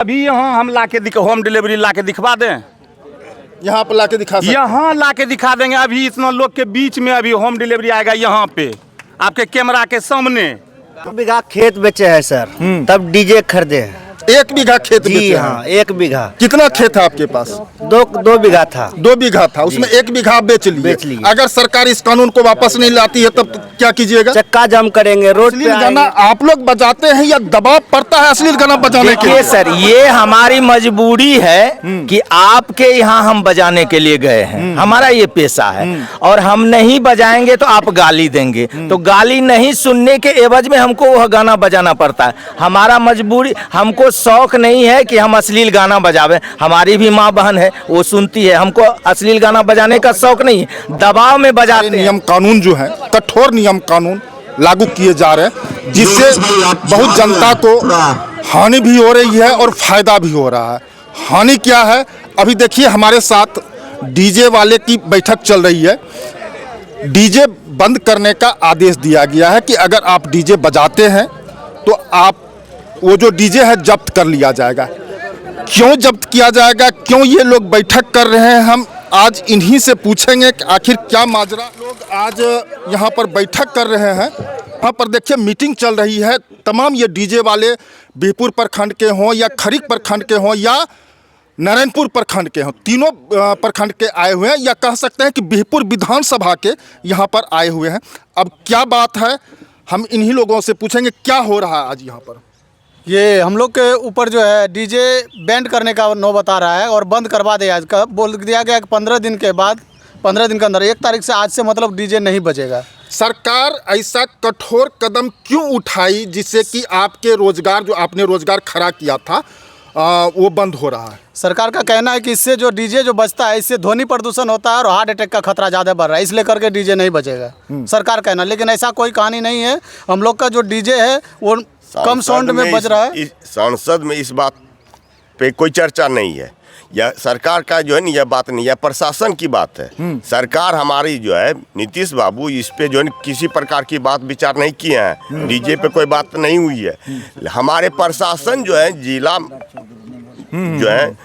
अभी यहाँ हम होम डिलीवरी ला के दिखवा दें, यहाँ पर लाके दिखा सकते हैं। यहाँ ला के दिखा देंगे। अभी इतना लोग के बीच में अभी होम डिलीवरी आएगा यहाँ पे आपके कैमरा के सामने। 2 बीघा खेत बेचे है सर, तब डीजे खरीदे हैं। 1 बीघा खेत जी बेचे हाँ, हैं। 1 बीघा। कितना खेत है आपके पास? 2 बीघा था। 2 बीघा था, उसमें 1 बीघा आप बेच लिए। अगर सरकार इस कानून को वापस नहीं लाती है तब क्या कीजिएगा? चक्का जाम करेंगे, रोड पे गाना आप लोग बजाते हैं या दबाव पड़ता है अश्लील गाना बजाने के लिए? देखिए सर, ये हमारी मजबूरी है कि आपके यहाँ हम बजाने के लिए गए हैं, हमारा ये पेशा है। और हम नहीं बजाएंगे तो आप गाली देंगे, तो गाली नहीं सुनने के एवज में हमको वह गाना बजाना पड़ता है। हमारा मजबूरी, हमको शौक नहीं है कि हम अश्लील गाना बजावे। हमारी भी माँ बहन है, वो सुनती है। हमको अश्लील गाना बजाने का शौक नहीं है, दबाव में बजाते हैं। नियम कानून जो है, कठोर नियम कानून लागू किए जा रहे हैं, जिससे बहुत जनता को हानि भी हो रही है और फायदा भी हो रहा है। हानि क्या है? अभी देखिए हमारे साथ डीजे वाले की बैठक चल रही है। डीजे बंद करने का आदेश दिया गया है कि अगर आप डीजे बजाते हैं तो आप वो जो डीजे है जब्त कर लिया जाएगा। क्यों जब्त किया जाएगा, क्यों ये लोग बैठक कर रहे हैं, हम आज इन्हीं से पूछेंगे कि आखिर क्या माजरा। लोग आज यहाँ पर बैठक कर रहे हैं। यहाँ पर देखिए मीटिंग चल रही है। तमाम ये डीजे वाले बिहपुर प्रखंड के हों या खरीक प्रखंड के हों या नारायणपुर प्रखंड के हों, तीनों प्रखंड के आए हुए हैं, या कह सकते हैं कि बिहपुर विधानसभा के यहाँ पर आए हुए हैं। अब क्या बात है, हम इन्हीं लोगों से पूछेंगे क्या हो रहा है आज यहाँ पर। ये हम लोग के ऊपर जो है डीजे बैंड करने का नो बता रहा है और बंद करवा दिया। आज का बोल दिया गया कि 15 दिन के बाद, 15 दिन के अंदर 1 तारीख से आज से मतलब डीजे नहीं बजेगा। सरकार ऐसा कठोर कदम क्यों उठाई जिससे कि आपके रोजगार, जो आपने रोजगार खड़ा किया था, वो बंद हो रहा है? सरकार का कहना है कि इससे जो डीजे जो बजता है, इससे ध्वनि प्रदूषण होता है और हार्ट अटैक का खतरा ज़्यादा बढ़ रहा है, इसलिए करके डीजे नहीं बजेगा, सरकार कहना। लेकिन ऐसा कोई कहानी नहीं है। हम लोग का जो डीजे है वो कम साउंड में बज रहा है। सांसद में इस बात पे कोई चर्चा नहीं है, यह सरकार का जो है ना, यह बात नहीं है, प्रशासन की बात है। सरकार हमारी जो है, नीतीश बाबू इस पे जो है किसी प्रकार की बात विचार नहीं किए हैं। डीजे पे कोई बात नहीं हुई है। हमारे प्रशासन जो है, जिला जो है,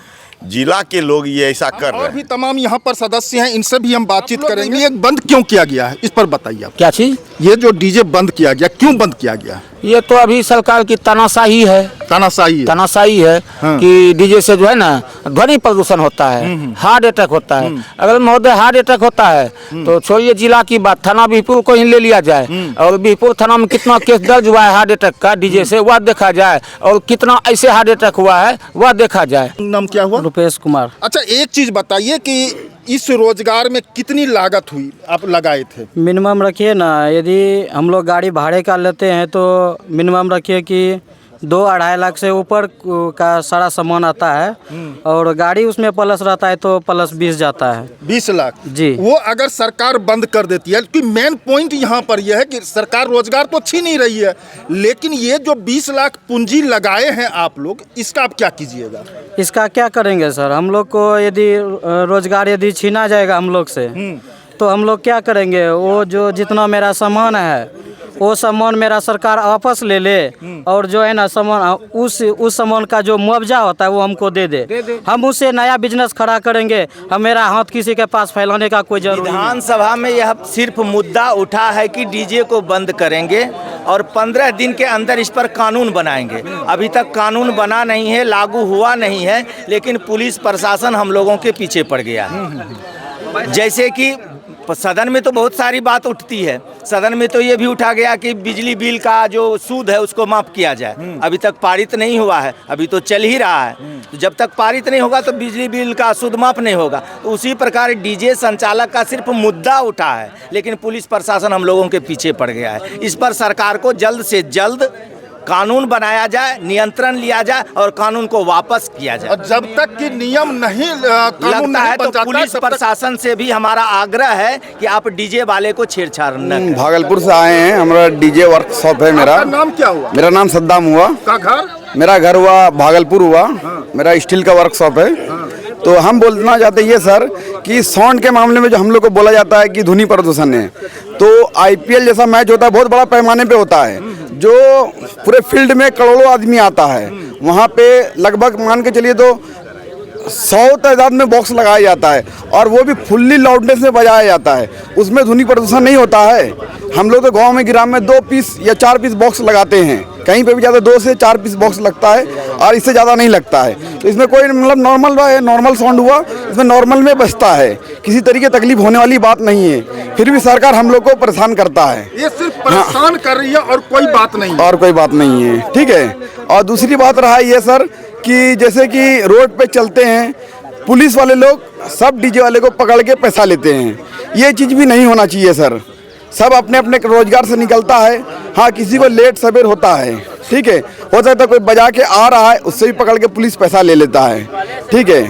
जिला के लोग ये ऐसा कर रहे हैं। और भी तमाम यहाँ पर सदस्य हैं, इनसे भी हम बातचीत करेंगे। ये बंद क्यों किया गया है, इस पर बताइए। क्या चीज? ये जो डीजे बंद किया गया, क्यों बंद किया गया? ये तो अभी सरकार की तानाशाही है। तानाशाही है कि डीजे से जो है ना ध्वनि प्रदूषण होता है, हार्ट अटैक होता है। अगर महोदय हार्ट अटैक होता है तो छोड़िए जिला की बात, थाना बिहपुर को ही ले लिया जाए और बिहपुर थाना में कितना केस दर्ज हुआ है हार्ट अटैक का डीजे से, वह देखा जाए, और कितना ऐसे हार्ट अटैक हुआ है वह देखा जाए। नाम क्या हुआ? रुपेश कुमार। अच्छा, एक चीज बताइए कि इस रोजगार में कितनी लागत हुई, आप लगाए थे? मिनिमम रखिए ना, यदि हम लोग गाड़ी भाड़े का लेते हैं तो मिनिमम रखिए कि 2-2.5 लाख से ऊपर का सारा सामान आता है, और गाड़ी उसमें प्लस रहता है तो प्लस 20 जाता है। 20 लाख जी। वो अगर सरकार बंद कर देती है, क्योंकि मेन पॉइंट यहाँ पर यह है कि सरकार रोजगार तो छीन नहीं रही है, लेकिन ये जो 20 लाख पूंजी लगाए हैं आप लोग, इसका आप क्या कीजिएगा? इसका क्या करेंगे सर? हम लोग को यदि रोजगार यदि छीना जाएगा हम लोग से, तो हम लोग क्या करेंगे? वो जो जितना मेरा सामान है वो सामान मेरा सरकार वापस ले ले, और जो है ना सामान उस सामान का जो मुआवजा होता है वो हमको दे दे। हम उससे नया बिजनेस खड़ा करेंगे। हम मेरा हाथ किसी के पास फैलाने का कोई जरूरत नहीं। विधानसभा में यह सिर्फ मुद्दा उठा है कि डीजे को बंद करेंगे और 15 दिन के अंदर इस पर कानून बनाएंगे। अभी तक कानून बना नहीं है, लागू हुआ नहीं है, लेकिन पुलिस प्रशासन हम लोगों के पीछे पड़ गया है। जैसे कि सदन में तो बहुत सारी बात उठती है। सदन में तो ये भी उठा गया कि बिजली बिल का जो सूद है उसको माफ़ किया जाए। अभी तक पारित नहीं हुआ है, अभी तो चल ही रहा है। तो जब तक पारित नहीं होगा तो बिजली बिल का सूद माफ़ नहीं होगा। तो उसी प्रकार डीजे संचालक का सिर्फ मुद्दा उठा है, लेकिन पुलिस प्रशासन हम लोगों के पीछे पड़ गया है। इस पर सरकार को जल्द से जल्द कानून बनाया जाए, नियंत्रण लिया जाए और कानून को वापस किया जाए। और जब तक कि नियम नहीं लगता है तो पुलिस प्रशासन से भी हमारा आग्रह है कि आप डीजे वाले को छेड़छाड़ न करें। भागलपुर से आए हैं, हमारा डीजे वर्कशॉप है। मेरा नाम क्या हुआ? मेरा नाम सद्दाम हुआ। का घर? मेरा घर हुआ भागलपुर हुआ। मेरा स्टील का वर्कशॉप है। तो हम बोलना चाहते हैं ये सर कि साउंड के मामले में जो हम लोग को बोला जाता है कि ध्वनि प्रदूषण है, तो आईपीएल जैसा मैच होता है बहुत बड़ा पैमाने पे होता है, जो पूरे फील्ड में करोड़ों आदमी आता है, वहाँ पे लगभग मान के चलिए तो 100 तादाद में बॉक्स लगाया जाता है और वो भी फुल्ली लाउडनेस में बजाया जाता है। उसमें ध्वनि प्रदूषण नहीं होता है। हम लोग तो गांव में ग्राम में 2 पीस या 4 पीस बॉक्स लगाते हैं, कहीं पे भी ज़्यादा 2 से 4 पीस बॉक्स लगता है और इससे ज़्यादा नहीं लगता है। तो इसमें कोई मतलब नॉर्मल साउंड हुआ, इसमें नॉर्मल में बजता है, किसी तरीके तकलीफ होने वाली बात नहीं है। फिर भी सरकार हम लोग को परेशान करता है। ये सिर्फ परेशान कर रही है और कोई बात नहीं है। और कोई बात नहीं है, ठीक है। और दूसरी बात रहा ये सर कि जैसे कि रोड पे चलते हैं, पुलिस वाले लोग सब डीजे वाले को पकड़ के पैसा लेते हैं। ये चीज़ भी नहीं होना चाहिए सर। सब अपने अपने रोजगार से निकलता है। हाँ, किसी को लेट सवेर होता है, ठीक है, हो सकता है कोई बजा के आ रहा है, उससे भी पकड़ के पुलिस पैसा ले लेता है, ठीक है।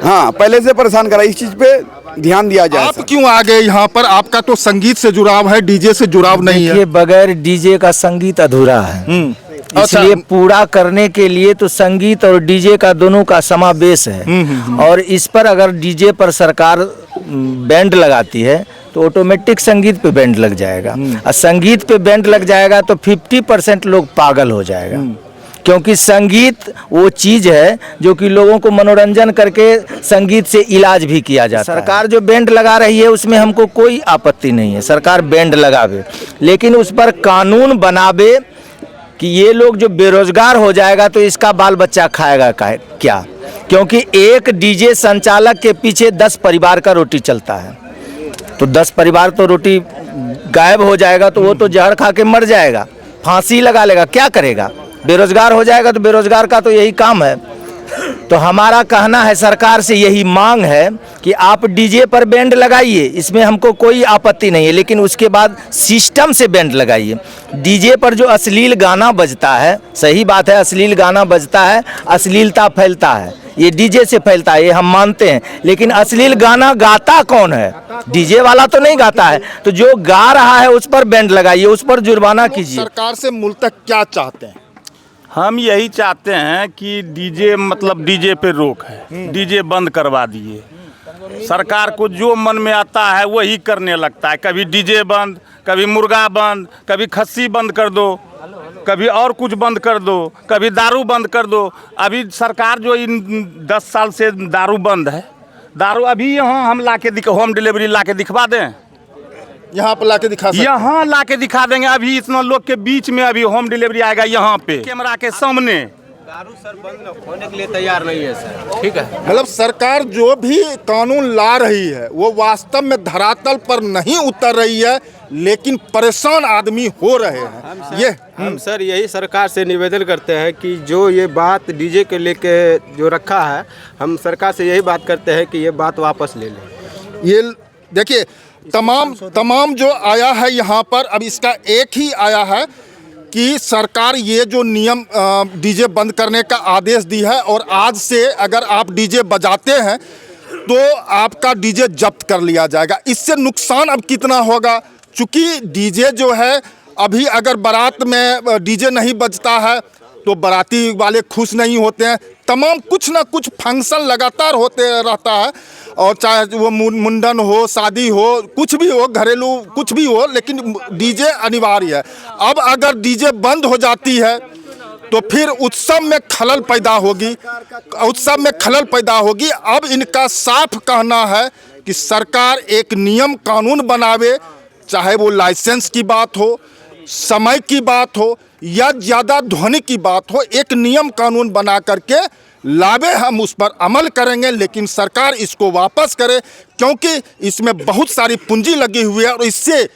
हाँ, पहले से परेशान करा, इस चीज़ पे ध्यान दिया जाए। आप क्यों आ गए यहाँ पर? आपका तो संगीत से जुड़ाव है, डीजे से जुड़ाव नहीं है। ये बगैर डीजे का संगीत अधूरा है। इसलिए पूरा करने के लिए तो संगीत और डीजे का दोनों का समावेश है। और इस पर अगर डीजे पर सरकार बैंड लगाती है तो ऑटोमेटिक संगीत पे बैंड लग जाएगा। और संगीत पे बैंड लग जाएगा तो 50% लोग पागल हो जाएगा। क्योंकि संगीत वो चीज़ है जो कि लोगों को मनोरंजन करके संगीत से इलाज भी किया जाता है। सरकार जो बैंड लगा रही है उसमें हमको कोई आपत्ति नहीं है, सरकार बैंड लगावे, लेकिन उस पर कानून बनावे कि ये लोग जो बेरोजगार हो जाएगा तो इसका बाल बच्चा खाएगा क्या। क्योंकि एक डीजे संचालक के पीछे 10 परिवार का रोटी चलता है। तो 10 परिवार तो रोटी गायब हो जाएगा तो वो तो जहर खा के मर जाएगा, फांसी लगा लेगा, क्या करेगा। बेरोजगार हो जाएगा तो बेरोजगार का तो यही काम है। तो हमारा कहना है, सरकार से यही मांग है कि आप डीजे पर बैंड लगाइए, इसमें हमको कोई आपत्ति नहीं है, लेकिन उसके बाद सिस्टम से बैंड लगाइए। डीजे पर जो अश्लील गाना बजता है, सही बात है, अश्लील गाना बजता है, अश्लीलता फैलता है, ये डीजे से फैलता है, ये हम मानते हैं। लेकिन अश्लील गाना गाता कौन है? डीजे वाला तो नहीं गाता है। तो जो गा रहा है उस पर बैंड लगाइए, उस पर जुर्माना कीजिए। सरकार से मूलतः क्या चाहते हैं? हम यही चाहते हैं कि डीजे मतलब डीजे पे रोक है, डीजे बंद करवा दिए। सरकार को जो मन में आता है वही करने लगता है। कभी डीजे बंद, कभी मुर्गा बंद, कभी खस्सी बंद कर दो, कभी और कुछ बंद कर दो, कभी दारू बंद कर दो। अभी सरकार जो इन 10 साल से दारू बंद है, दारू अभी यहाँ हम होम डिलीवरी ला के दिखवा दें, यहाँ पर लाके दिखा सकते हैं। यहाँ ला के दिखा देंगे। अभी इतना लोग के बीच में अभी होम डिलीवरी आएगा यहाँ पे कैमरा के सामने। दारू सर बंद होने के लिए तैयार नहीं है सर, ठीक है। मतलब सरकार जो भी कानून ला रही है वो वास्तव में धरातल पर नहीं उतर रही है, लेकिन परेशान आदमी हो रहे हैं। हम सर यही सरकार से निवेदन करते हैं कि जो ये बात डीजे के लेके जो रखा है, हम सरकार से यही बात करते हैं कि ये बात वापस ले लें। ये देखिए तमाम जो आया है यहाँ पर, अब इसका एक ही आया है कि सरकार ये जो नियम डीजे बंद करने का आदेश दी है और आज से अगर आप डीजे बजाते हैं तो आपका डीजे जब्त कर लिया जाएगा। इससे नुकसान अब कितना होगा, चूँकि डीजे जो है अभी अगर बारात में डीजे नहीं बजता है तो बाराती वाले खुश नहीं होते हैं। तमाम कुछ ना कुछ फंक्शन लगातार होते रहता है, और चाहे वो मुंडन हो, शादी हो, कुछ भी हो, घरेलू कुछ भी हो, लेकिन डीजे अनिवार्य है। अब अगर डीजे बंद हो जाती है तो फिर उत्सव में खलल पैदा होगी। अब इनका साफ कहना है कि सरकार एक नियम कानून बनावे, चाहे वो लाइसेंस की बात हो, समय की बात हो या ज़्यादा ध्वनि की बात हो, एक नियम कानून बना करके लावे। हम उस पर अमल करेंगे, लेकिन सरकार इसको वापस करे, क्योंकि इसमें बहुत सारी पूंजी लगी हुई है और इससे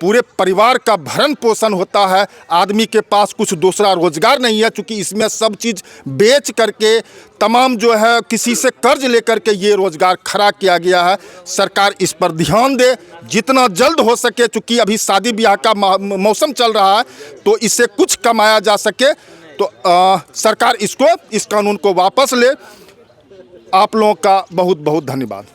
पूरे परिवार का भरण पोषण होता है। आदमी के पास कुछ दूसरा रोजगार नहीं है, क्योंकि इसमें सब चीज़ बेच करके तमाम जो है किसी से कर्ज लेकर के ये रोजगार खड़ा किया गया है। सरकार इस पर ध्यान दे जितना जल्द हो सके, क्योंकि अभी शादी ब्याह का मौसम चल रहा है, तो इससे कुछ कमाया जा सके तो सरकार इस कानून को वापस ले। आप लोगों का बहुत बहुत धन्यवाद।